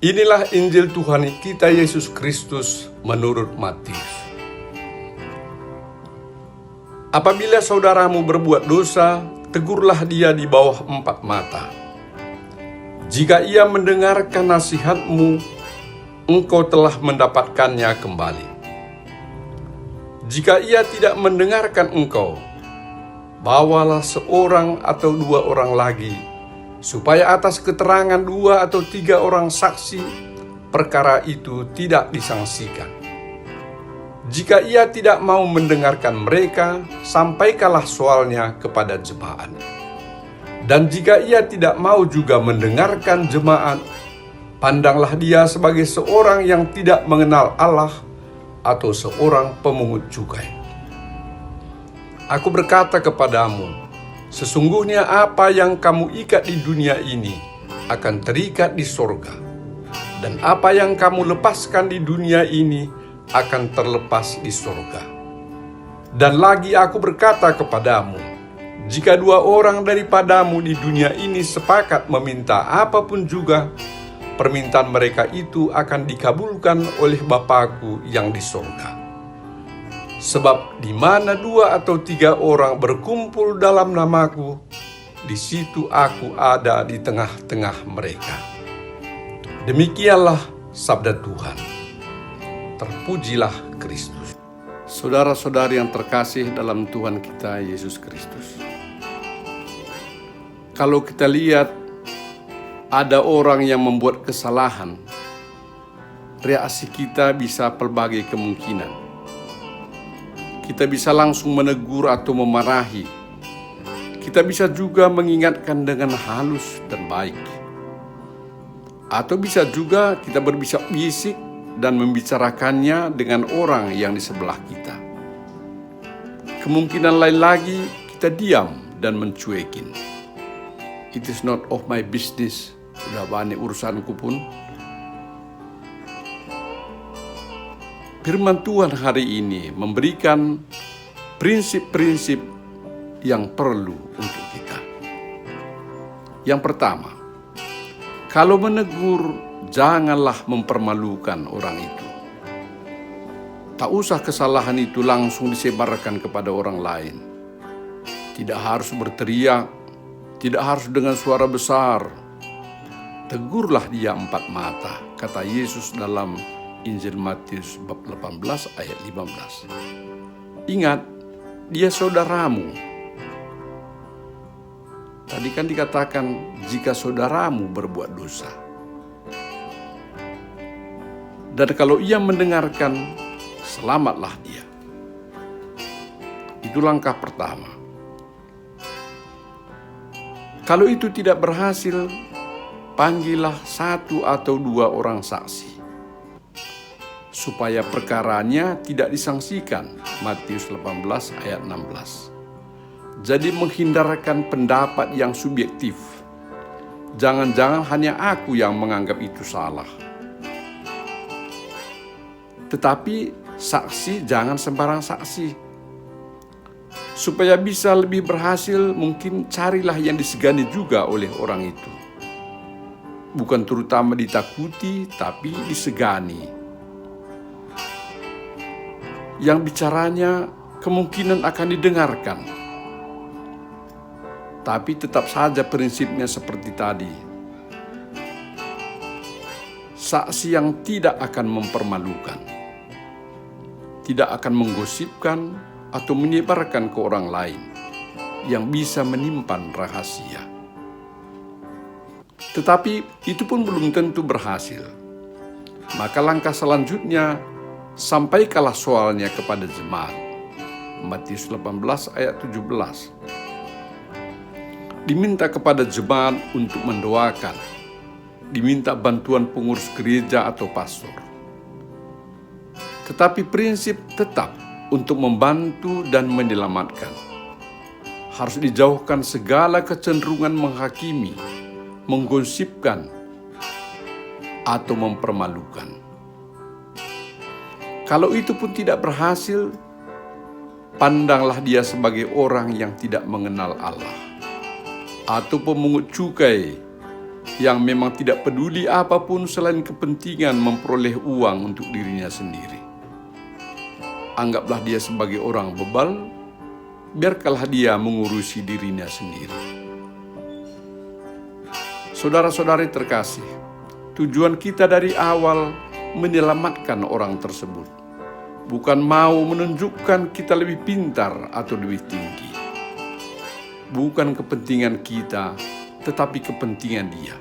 Inilah Injil Tuhan kita Yesus Kristus menurut Matius. Apabila saudaramu berbuat dosa, tegurlah dia di bawah 4 mata. Jika ia mendengarkan nasihatmu, engkau telah mendapatkannya kembali. Jika ia tidak mendengarkan engkau, bawalah seorang atau 2 orang lagi, supaya atas keterangan 2 atau 3 orang saksi, perkara itu tidak disangsikan. Jika ia tidak mau mendengarkan mereka, sampaikanlah soalnya kepada jemaat. Dan jika ia tidak mau juga mendengarkan jemaat, pandanglah dia sebagai seorang yang tidak mengenal Allah atau seorang pemungut cukai. Aku berkata kepadamu, sesungguhnya apa yang kamu ikat di dunia ini akan terikat di sorga, dan apa yang kamu lepaskan di dunia ini akan terlepas di sorga. Dan lagi aku berkata kepadamu, jika 2 orang daripadamu di dunia ini sepakat meminta apapun juga, permintaan mereka itu akan dikabulkan oleh Bapa-Ku yang di sorga. Sebab di mana 2 atau 3 orang berkumpul dalam nama-Ku, di situ Aku ada di tengah-tengah mereka. Demikianlah sabda Tuhan. Terpujilah Kristus. Saudara-saudari yang terkasih dalam Tuhan kita Yesus Kristus. Kalau kita lihat ada orang yang membuat kesalahan, reaksi kita bisa berbagai kemungkinan. Kita bisa langsung menegur atau memarahi. Kita bisa juga mengingatkan dengan halus dan baik. Atau bisa juga kita berbisik-bisik dan membicarakannya dengan orang yang di sebelah kita. Kemungkinan lain lagi, kita diam dan mencuekin. It is not of my business. Udah banyak urusanku pun. Firman Tuhan hari ini memberikan prinsip-prinsip yang perlu untuk kita. Yang pertama, kalau menegur, janganlah mempermalukan orang itu. Tak usah kesalahan itu langsung disebarkan kepada orang lain. Tidak harus berteriak, tidak harus dengan suara besar. Tegurlah dia 4 mata, kata Yesus dalam Injil Matius bab 18 ayat 15. Ingat, dia saudaramu. Tadi kan dikatakan jika saudaramu berbuat dosa. Dan kalau ia mendengarkan, selamatlah dia. Itu langkah pertama. Kalau itu tidak berhasil, panggillah 1 atau 2 orang saksi, supaya perkaranya tidak disangsikan. Matius 18 ayat 16. Jadi menghindarkan pendapat yang subjektif. Jangan-jangan hanya aku yang menganggap itu salah. Tetapi saksi jangan sembarang saksi. Supaya bisa lebih berhasil, mungkin carilah yang disegani juga oleh orang itu. Bukan terutama ditakuti, tapi disegani. Yang bicaranya kemungkinan akan didengarkan. Tapi tetap saja prinsipnya seperti tadi. Saksi yang tidak akan mempermalukan, tidak akan menggosipkan atau menyebarkan ke orang lain yang bisa menyimpan rahasia. Tetapi itu pun belum tentu berhasil. Maka langkah selanjutnya, sampaikanlah soalnya kepada jemaat. Matius 18 ayat 17. Diminta kepada jemaat untuk mendoakan, diminta bantuan pengurus gereja atau pastor. Tetapi prinsip tetap untuk membantu dan menyelamatkan. Harus dijauhkan segala kecenderungan menghakimi, menggosipkan, atau mempermalukan. Kalau itu pun tidak berhasil, pandanglah dia sebagai orang yang tidak mengenal Allah, atau pemungut cukai, yang memang tidak peduli apapun selain kepentingan memperoleh uang untuk dirinya sendiri. Anggaplah dia sebagai orang bebal, biarkanlah dia mengurusi dirinya sendiri. Saudara-saudari terkasih, tujuan kita dari awal menyelamatkan orang tersebut, bukan mau menunjukkan kita lebih pintar atau lebih tinggi. Bukan kepentingan kita, tetapi kepentingan dia.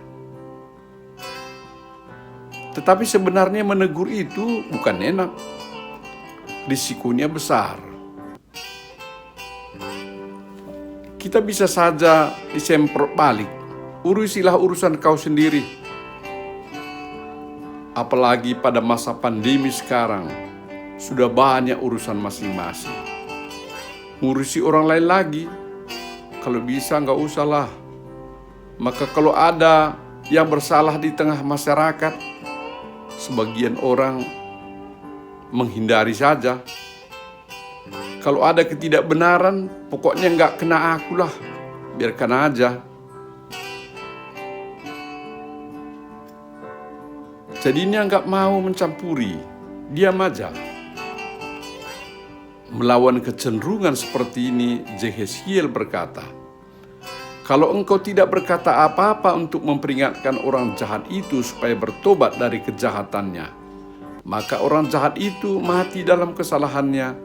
Tetapi sebenarnya menegur itu bukan enak. Risikonya besar. Kita bisa saja disemprot balik. Urusilah urusan kau sendiri. Apalagi pada masa pandemi sekarang, sudah banyak urusan masing-masing. Ngurusi orang lain lagi, kalau bisa nggak usahlah. Maka kalau ada yang bersalah di tengah masyarakat, sebagian orang menghindari saja. Kalau ada ketidakbenaran, pokoknya nggak kena akulah, biarkan aja. Jadinya nggak mau mencampuri, diam aja. Melawan kecenderungan seperti ini, Yehezkiel berkata, "Kalau engkau tidak berkata apa-apa untuk memperingatkan orang jahat itu supaya bertobat dari kejahatannya, maka orang jahat itu mati dalam kesalahannya,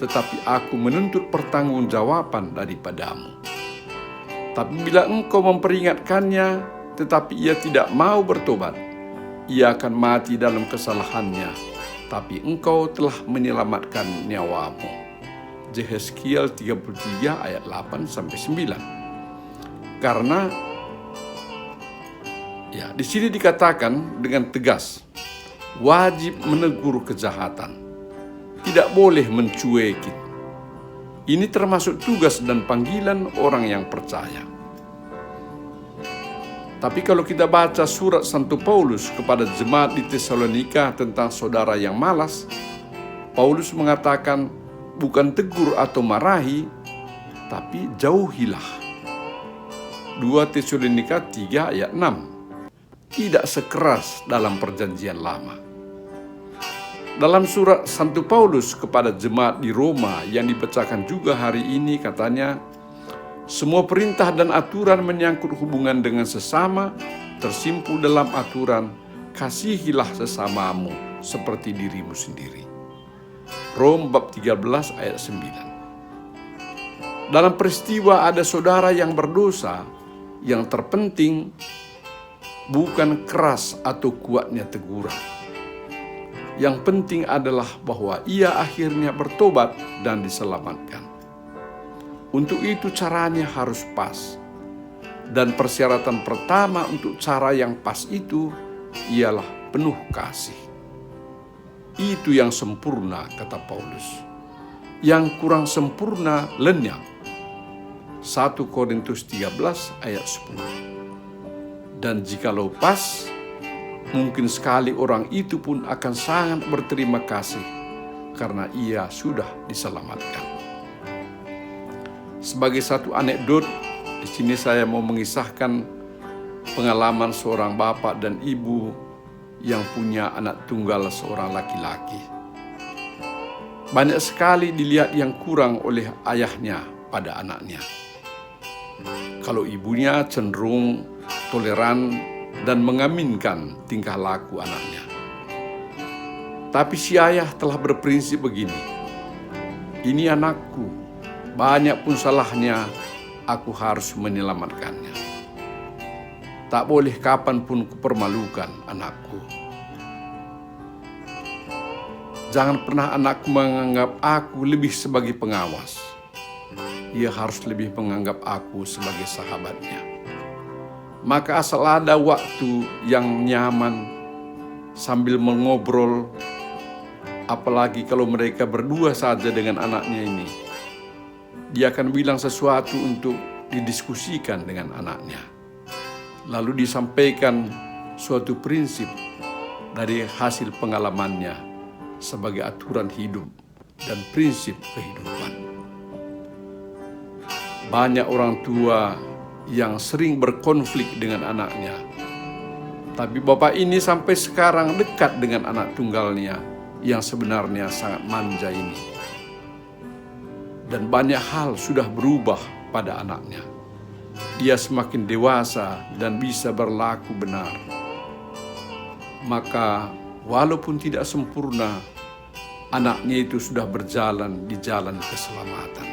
tetapi aku menuntut pertanggungjawaban daripadamu. Tapi bila engkau memperingatkannya, tetapi ia tidak mau bertobat, ia akan mati dalam kesalahannya, tapi engkau telah menyelamatkan nyawamu." Yehezkiel 33 ayat 8-9. Karena di sini dikatakan dengan tegas, wajib menegur kejahatan, tidak boleh mencuekin. Ini termasuk tugas dan panggilan orang yang percaya. Tapi kalau kita baca surat Santo Paulus kepada jemaat di Tesalonika tentang saudara yang malas, Paulus mengatakan bukan tegur atau marahi, tapi jauhilah. 2 Tesalonika 3 ayat 6. Tidak sekeras dalam perjanjian lama. Dalam surat Santo Paulus kepada jemaat di Roma yang dibacakan juga hari ini, katanya, semua perintah dan aturan menyangkut hubungan dengan sesama tersimpul dalam aturan, kasihilah sesamamu seperti dirimu sendiri. Rom bab 13 ayat 9. Dalam peristiwa ada saudara yang berdosa, yang terpenting bukan keras atau kuatnya teguran. Yang penting adalah bahwa ia akhirnya bertobat dan diselamatkan. Untuk itu caranya harus pas. Dan persyaratan pertama untuk cara yang pas itu ialah penuh kasih. Itu yang sempurna, kata Paulus. Yang kurang sempurna lenyap. 1 Korintus 13 ayat 10. Dan jikalau pas, mungkin sekali orang itu pun akan sangat berterima kasih karena ia sudah diselamatkan. Sebagai satu anekdot, di sini saya mau mengisahkan pengalaman seorang bapak dan ibu yang punya anak tunggal seorang laki-laki. Banyak sekali dilihat yang kurang oleh ayahnya pada anaknya. Kalau ibunya cenderung toleran dan mengaminkan tingkah laku anaknya. Tapi si ayah telah berprinsip begini, ini anakku, banyak pun salahnya, aku harus menyelamatkannya. Tak boleh kapanpun kupermalukan anakku. Jangan pernah anakku menganggap aku lebih sebagai pengawas. Ia harus lebih menganggap aku sebagai sahabatnya. Maka asal ada waktu yang nyaman sambil mengobrol, apalagi kalau mereka berdua saja dengan anaknya ini, dia akan bilang sesuatu untuk didiskusikan dengan anaknya. Lalu disampaikan suatu prinsip dari hasil pengalamannya sebagai aturan hidup dan prinsip kehidupan. Banyak orang tua yang sering berkonflik dengan anaknya. Tapi bapak ini sampai sekarang dekat dengan anak tunggalnya yang sebenarnya sangat manja ini. Dan banyak hal sudah berubah pada anaknya. Dia semakin dewasa dan bisa berlaku benar. Maka walaupun tidak sempurna, anaknya itu sudah berjalan di jalan keselamatan.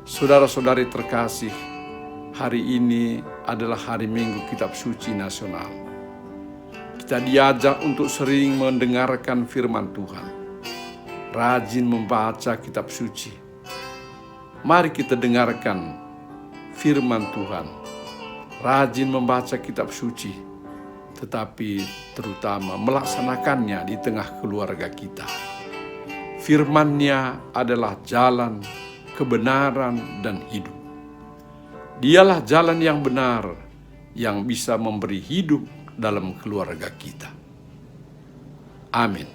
Saudara-saudari terkasih, hari ini adalah hari Minggu Kitab Suci Nasional. Kita diajak untuk sering mendengarkan firman Tuhan, rajin membaca kitab suci. Mari kita dengarkan firman Tuhan, rajin membaca kitab suci, tetapi terutama melaksanakannya di tengah keluarga kita. Firman-Nya adalah jalan, kebenaran, dan hidup. Dialah jalan yang benar yang bisa memberi hidup dalam keluarga kita. Amin.